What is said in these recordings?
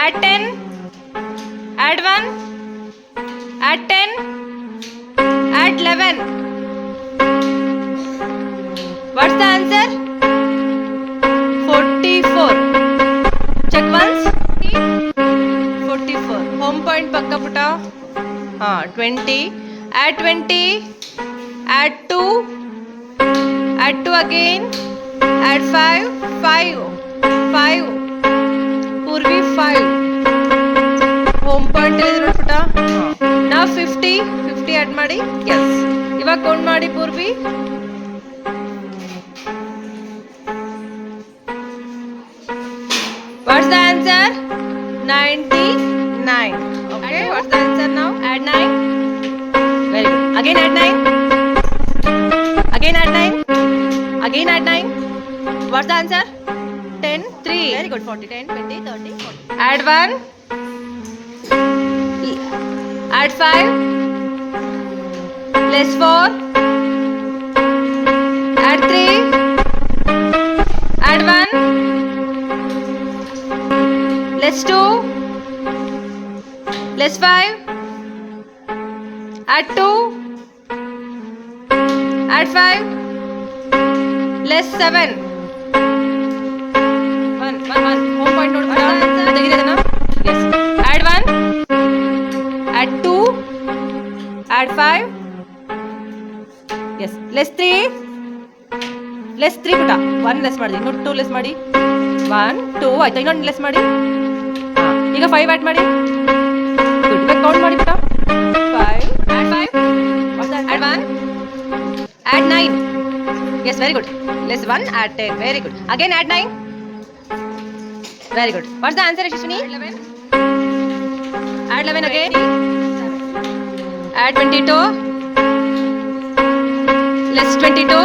Add 10. Add 1. Add 10. Add 11. What's the answer? 44. Check once. 44. Home point pakka puta. 20. Add 20. Add 2. Add 2 again. Add 5. 5. 5. Purvi 5. Home point is put. Now 50. 50 add ಮಾಡಿ. Yes. ಇವಾಗ count ಮಾಡಿ Purvi. What's the answer? 99. Okay. What's the answer now? Add 9. Very good. Again add 9. Again add 9. Again add 9. What's the answer? 10. 3. Very good. 40. 10, 20, 30, 40. Add 1. Add 5. Less 4. Add 3. Add 1. Less 2. Less 5. Add 2. Add 5. Less 7. 1. Home point note. Yes. Add 1. Add 2. Add 5. Yes. Less 3. Less 3 put. 1 less ಮಾಡಿ. ಇನ್ನು 2 less ಮಾಡಿ. 1, 2 ಆಯ್ತಾ, ಇನ್ನೊಂದು less ಮಾಡಿ. ಈಗ 5 add ಮಾಡಿ. Good. ಇವಾಗ count ಮಾಡಿ ಪುಟ. 5. Add 5. Add 1. Add 9. Yes, very good. Less 1. Add 10. Very good. Again add 9. Very good. What's the answer, Yashaswini? 11. Add 11 again. Add 22. Less 22.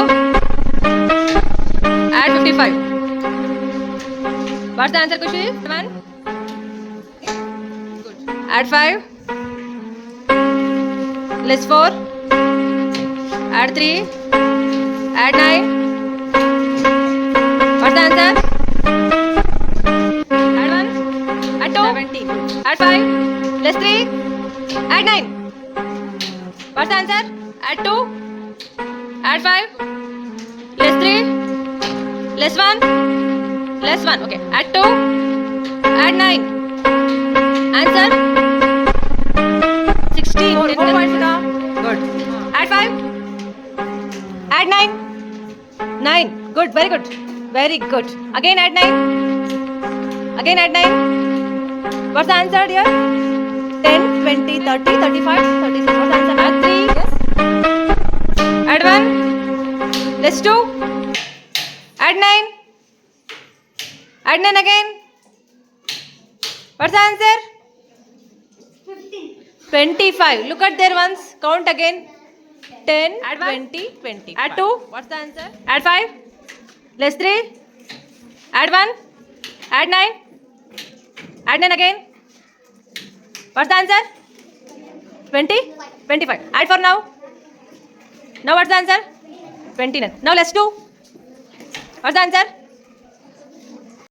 Add 55. What's the answer, Kushi? 1. Good. Add 5. Less 4. Add 3. Add 9. What's the answer? Add 1. Add 2. 17. Add 5. Less 3. Add 9. What's the answer? Add 2. Add 5. Less 3. Less 1. Less 1. Okay. Add 2. Add 9. Answer? 16. Good. Add 5. Add 9. 9. Good. Very good. Very good. Again add 9. Again add 9. What's the answer here? 10, 20, 30, 35, 36. What's the answer? Add 3. Yes. Add 1. Less 2. Add 9. Add 9 again. What's the answer? 25. Look at there once. Count again. 10, add 20, 20. Add 2. What's the answer? Add 5. Less 3. Add 1. Add 9. Add 9 again. What's the answer? 20? 25. Add 4 now. Now what's the answer? 29. Now less 2. What's the answer?